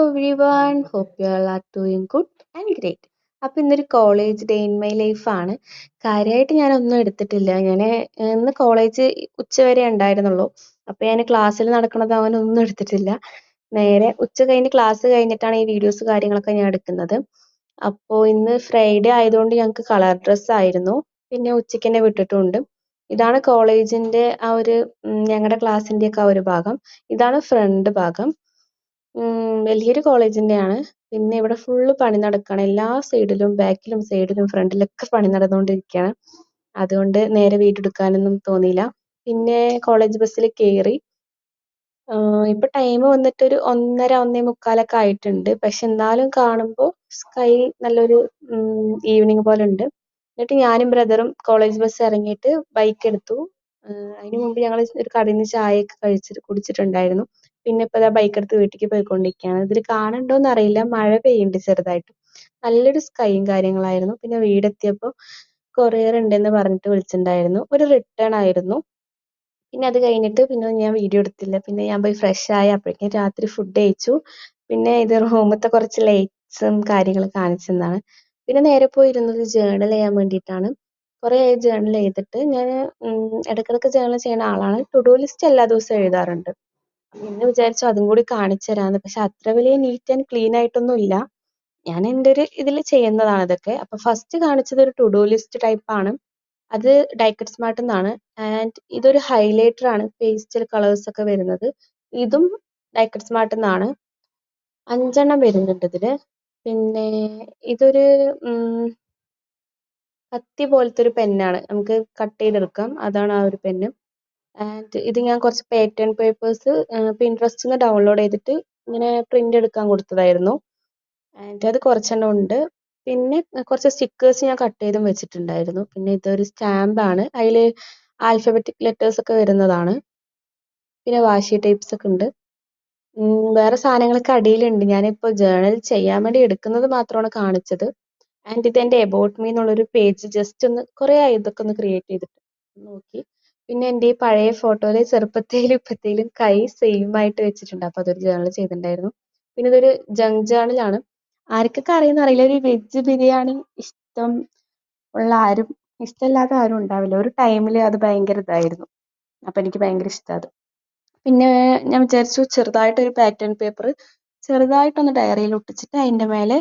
everyone, hope you all are doing good and great. അപ്പോൾ ഇന്നൊരു college day in my ലൈഫാണ്. കാര്യമായിട്ട് ഞാനൊന്നും എടുത്തിട്ടില്ല. ഇന്ന് കോളേജ് ഉച്ചവരെ ഉണ്ടായിരുന്നുള്ളൂ. അപ്പോൾ ഞാൻ ക്ലാസ്സിൽ നടക്കുന്നത് അവനൊന്നും എടുത്തിട്ടില്ല. നേരെ ഉച്ച കഴിഞ്ഞ് ക്ലാസ് കഴിഞ്ഞിട്ടാണ് ഈ വീഡിയോസ് കാര്യങ്ങളൊക്കെ ഞാൻ എടുക്കുന്നത്. അപ്പോൾ ഇന്ന് ഫ്രൈഡേ ആയതുകൊണ്ട് ഞങ്ങൾക്ക് കളർ ഡ്രസ്സ് ആയിരുന്നു. പിന്നെ ഉച്ചയ്ക്ക് തന്നെ വിട്ടിട്ടുണ്ട്. ഇതാണ് കോളേജിൻ്റെ ആ ഒരു ഞങ്ങളുടെ ക്ലാസ്സിൻ്റെയൊക്കെ ആ ഒരു ഭാഗം. ഇതാണ് ഫ്രണ്ട് ഭാഗം. വലിയൊരു കോളേജ് തന്നെയാണ്. പിന്നെ ഇവിടെ ഫുള്ള് പണി നടക്കുകയാണ്. എല്ലാ സൈഡിലും ബാക്കിലും സൈഡിലും ഫ്രണ്ടിലൊക്കെ പണി നടന്നുകൊണ്ടിരിക്കുകയാണ്. അതുകൊണ്ട് നേരെ വീഡിയോ എടുക്കാനൊന്നും തോന്നിയില്ല. പിന്നെ കോളേജ് ബസ്സിൽ കയറി. ഇപ്പൊ ടൈം വന്നിട്ട് ഒരു 1:30 1:45 ആയിട്ടുണ്ട്. പക്ഷെ എന്നാലും കാണുമ്പോൾ സ്കൈ നല്ലൊരു ഈവനിങ് പോലെ ഉണ്ട്. എന്നിട്ട് ഞാനും ബ്രദറും കോളേജ് ബസ് ഇറങ്ങിയിട്ട് ബൈക്ക് എടുത്തു. അതിന് മുമ്പ് ഞങ്ങൾ ഒരു കടയിൽ നിന്ന് ചായയൊക്കെ കുടിച്ചിട്ടുണ്ടായിരുന്നു. പിന്നെ ഇപ്പൊ ദാ ബൈക്ക് എടുത്ത് വീട്ടിലേക്ക് പോയിക്കൊണ്ടിരിക്കുകയാണ്. ഇതിൽ കാണുന്നുണ്ടോന്ന് അറിയില്ല, മഴ പെയ്യുന്നുണ്ട് ചെറുതായിട്ട്. നല്ലൊരു സ്കൈയും കാര്യങ്ങളായിരുന്നു. പിന്നെ വീടെത്തിയപ്പോൾ കൊറിയർ ഉണ്ടെന്ന് പറഞ്ഞിട്ട് വിളിച്ചിട്ടുണ്ടായിരുന്നു. ഒരു റിട്ടേൺ ആയിരുന്നു. പിന്നെ അത് കഴിഞ്ഞിട്ട് പിന്നെ ഞാൻ വീഡിയോ എടുത്തില്ല. പിന്നെ ഞാൻ പോയി ഫ്രഷ് ആയി. അപ്പോഴേക്കും രാത്രി ഫുഡ് കഴിച്ചു. പിന്നെ ഇത് റൂമത്തെ കുറച്ച് ലൈറ്റ്സും കാര്യങ്ങളും കാണിച്ചു തന്നതാണ്. പിന്നെ നേരെ പോയി ഇരുന്നത് ജേർണൽ ചെയ്യാൻ വേണ്ടിയിട്ടാണ്. കുറേ ആയി ജേർണൽ ചെയ്തിട്ട്. ഞാൻ ഇടയ്ക്കിടയ്ക്ക് ജേർണൽ ചെയ്യുന്ന ആളാണ്. ടു ഡു ലിസ്റ്റ് എല്ലാ ദിവസവും എഴുതാറുണ്ട്. ഇന്ന് വിചാരിച്ചു അതും കൂടി കാണിച്ചു തരാമെന്ന്. പക്ഷെ അത്ര വലിയ നീറ്റ് ആൻഡ് ക്ലീൻ ആയിട്ടൊന്നും ഇല്ല. ഞാൻ എൻ്റെ ഒരു ഇതിൽ ചെയ്യുന്നതാണ് ഇതൊക്കെ. അപ്പോൾ ഫസ്റ്റ് കാണിച്ചത് ഒരു ടു ഡു ലിസ്റ്റ് ടൈപ്പാണ്. അത് ഡൈക്കറ്റ് സ്മാർട്ടിൽ നിന്നാണ്. ആൻഡ് ഇതൊരു ഹൈലൈറ്റർ ആണ്, പേസ്റ്റൽ കളേഴ്സ് ഒക്കെ വരുന്നത്. ഇതും ഡൈക്കറ്റ് സ്മാർട്ടിൽ നിന്നാണ്. 5 എണ്ണം വരുന്നുണ്ട് ഇതിൽ. പിന്നെ ഇതൊരു കത്തി പോലത്തെ ഒരു പെന്നാണ്, നമുക്ക് കട്ട് ചെയ്തെടുക്കാം. അതാണ് ആ ഒരു പെന്ന്. ആൻഡ് ഇത് ഞാൻ കുറച്ച് പാറ്റേൺ പേപ്പേഴ്സ് പിൻട്രസ്റ്റിൽ നിന്ന് ഡൗൺലോഡ് ചെയ്തിട്ട് ഇങ്ങനെ പ്രിന്റ് എടുക്കാൻ കൊടുത്തതായിരുന്നു. ആൻഡ് അത് കുറച്ചെണ്ണം ഉണ്ട്. പിന്നെ കുറച്ച് സ്റ്റിക്കേഴ്സ് ഞാൻ കട്ട് ചെയ്തും വെച്ചിട്ടുണ്ടായിരുന്നു. പിന്നെ ഇതൊരു സ്റ്റാമ്പാണ്, അതിൽ ആൽഫബറ്റിക് ലെറ്റേഴ്സ് ഒക്കെ വരുന്നതാണ്. പിന്നെ വാഷി ടൈപ്സ് ഒക്കെ ഉണ്ട്. വേറെ സാധനങ്ങളൊക്കെ അടിയിലുണ്ട്. ഞാനിപ്പോൾ ജേർണൽ ചെയ്യാൻ വേണ്ടി എടുക്കുന്നത് മാത്രമാണ് കാണിച്ചത്. ആൻഡ് ഇത് എൻ്റെ എബൌട്ട് മീ എന്നുള്ളൊരു പേജ് ജസ്റ്റ് ഒന്ന് കുറേ ആയി ഇതൊക്കെ ഒന്ന് ക്രിയേറ്റ് ചെയ്തിട്ട് നോക്കി. പിന്നെ എൻ്റെ ഈ പഴയ ഫോട്ടോയിൽ ചെറുപ്പത്തേലും ഇപ്പത്തേലും കൈ സെയിം ആയിട്ട് വെച്ചിട്ടുണ്ട്. അപ്പോൾ അതൊരു ജേർണൽ ചെയ്തിട്ടുണ്ടായിരുന്നു. പിന്നെ ഇതൊരു ജങ്ക് ജേർണലാണ്. ആർക്കൊക്കെ അറിയുന്ന അറിയില്ല, ഒരു വെജ് ബിരിയാണി ഇഷ്ടം ഉള്ള ആരും ഇഷ്ടമില്ലാത്ത ആരും ഉണ്ടാവില്ല. ഒരു ടൈമിൽ അത് ഭയങ്കര ഇതായിരുന്നു. അപ്പം എനിക്ക് ഭയങ്കര ഇഷ്ടമാണ് അത്. പിന്നെ ഞാൻ വിചാരിച്ചു ചെറുതായിട്ടൊരു പാറ്റേൺ പേപ്പർ ചെറുതായിട്ടൊന്ന് ഡയറിയിൽ ഒട്ടിച്ചിട്ട് അതിൻ്റെ മേലെ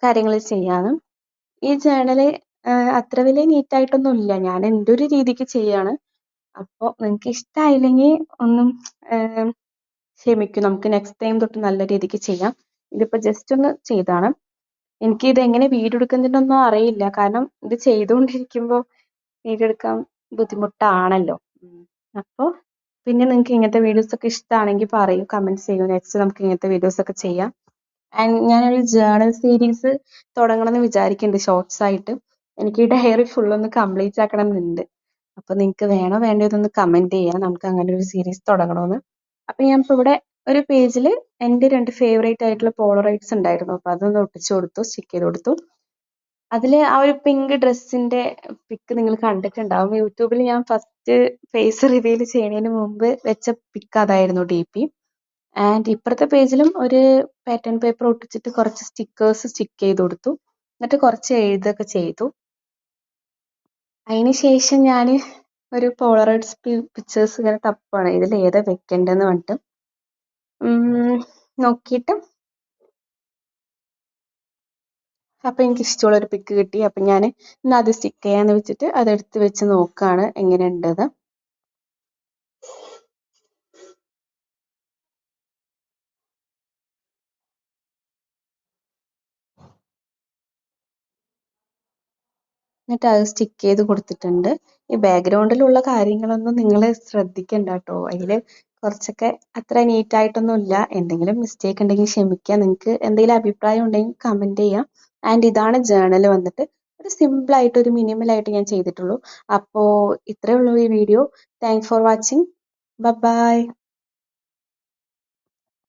കാര്യങ്ങൾ ചെയ്യാമെന്ന്. ഈ ജേർണൽ അത്ര വലിയ നീറ്റായിട്ടൊന്നും ഇല്ല. ഞാൻ എൻ്റെ ഒരു രീതിക്ക് ചെയ്യാണ്. അപ്പോൾ നിങ്ങൾക്ക് ഇഷ്ടമായില്ലെങ്കിൽ ഒന്നും ക്ഷമിക്കും. നമുക്ക് നെക്സ്റ്റ് ടൈം തൊട്ട് നല്ല രീതിക്ക് ചെയ്യാം. ഇതിപ്പോൾ ജസ്റ്റ് ഒന്ന് ചെയ്താണ്. എനിക്ക് ഇത് എങ്ങനെ വീഡിയോ എടുക്കുന്നതിനൊന്നും അറിയില്ല. കാരണം ഇത് ചെയ്തുകൊണ്ടിരിക്കുമ്പോൾ വീഡിയോ എടുക്കാൻ ബുദ്ധിമുട്ടാണല്ലോ. അപ്പോൾ പിന്നെ നിങ്ങൾക്ക് ഇങ്ങനത്തെ വീഡിയോസ് ഒക്കെ ഇഷ്ടമാണെങ്കിൽ പറയൂ, കമൻറ്റ്സ് ചെയ്യൂ. നെക്സ്റ്റ് നമുക്ക് ഇങ്ങനത്തെ വീഡിയോസ് ഒക്കെ ചെയ്യാം. ആൻഡ് ഞാനൊരു ജേർണൽ സീരീസ് തുടങ്ങണമെന്ന് വിചാരിക്കുന്നുണ്ട്, ഷോർട്സ് ആയിട്ട്. എനിക്ക് ഈ ഡയറി ഫുള്ളൊന്ന് കംപ്ലീറ്റ് ആക്കണം എന്നുണ്ട്. അപ്പോൾ നിങ്ങൾക്ക് വേണോ വേണ്ടതെന്ന് കമൻറ്റ് ചെയ്യാം. നമുക്ക് അങ്ങനെ ഒരു സീരീസ് തുടങ്ങണമെന്ന്. അപ്പോൾ ഞാൻ ഇപ്പോൾ ഇവിടെ ഒരു പേജിൽ എൻ്റെ 2 ഫേവറേറ്റ് ആയിട്ടുള്ള പോളറൈറ്റ്സ് ഉണ്ടായിരുന്നു. അപ്പോൾ അതൊന്ന് ഒട്ടിച്ചു കൊടുത്തു, സ്റ്റിക്ക് ചെയ്ത് കൊടുത്തു. അതിൽ ആ ഒരു പിങ്ക് ഡ്രസ്സിൻ്റെ പിക്ക് നിങ്ങൾ കണ്ടിട്ടുണ്ടാവും. യൂട്യൂബിൽ ഞാൻ ഫസ്റ്റ് ഫേസ് റിവീൽ ചെയ്യുന്നതിന് മുമ്പ് വെച്ച പിക്ക് അതായിരുന്നു DP. ആൻഡ് ഇപ്പുറത്തെ പേജിലും ഒരു പാറ്റേൺ പേപ്പർ ഒട്ടിച്ചിട്ട് കുറച്ച് സ്റ്റിക്കേഴ്സ് സ്റ്റിക്ക് ചെയ്ത് കൊടുത്തു. എന്നിട്ട് കുറച്ച് എഴുതൊക്കെ ചെയ്തു. അതിന് ശേഷം ഞാൻ ഒരു പോളറൈഡ്സ് പിക്ചേഴ്സ് ഇങ്ങനെ തപ്പാണ്, ഇതിൽ ഏതാ വെക്കേണ്ടതെന്ന് പറഞ്ഞിട്ട്. നോക്കിയിട്ട് അപ്പം എനിക്ക് ഇഷ്ടമുള്ളൊരു പിക്ക് കിട്ടി. അപ്പം ഞാൻ ഇന്ന് അത് സ്റ്റിക്ക് ചെയ്യാന്ന് വെച്ചിട്ട് അതെടുത്ത് വെച്ച് നോക്കുകയാണ് എങ്ങനെയുണ്ടെന്ന്. എന്നിട്ട് അത് സ്റ്റിക്ക് ചെയ്ത് കൊടുത്തിട്ടുണ്ട്. ഈ ബാക്ക്ഗ്രൗണ്ടിലുള്ള കാര്യങ്ങളൊന്നും നിങ്ങൾ ശ്രദ്ധിക്കണ്ട കേട്ടോ. അതിൽ കുറച്ചൊക്കെ അത്ര നീറ്റായിട്ടൊന്നും ഇല്ല. എന്തെങ്കിലും മിസ്റ്റേക്ക് ഉണ്ടെങ്കിൽ ക്ഷമിക്കുക. നിങ്ങൾക്ക് എന്തെങ്കിലും അഭിപ്രായം ഉണ്ടെങ്കിൽ കമൻറ്റ് ചെയ്യാം. ആൻഡ് ഇതാണ് ജേർണൽ വന്നിട്ട്. ഒരു സിമ്പിളായിട്ട് ഒരു മിനിമലായിട്ട് ഞാൻ ചെയ്തിട്ടുള്ളൂ. അപ്പോൾ ഇത്രയേ ഉള്ളൂ ഈ video. Thanks for watching. By.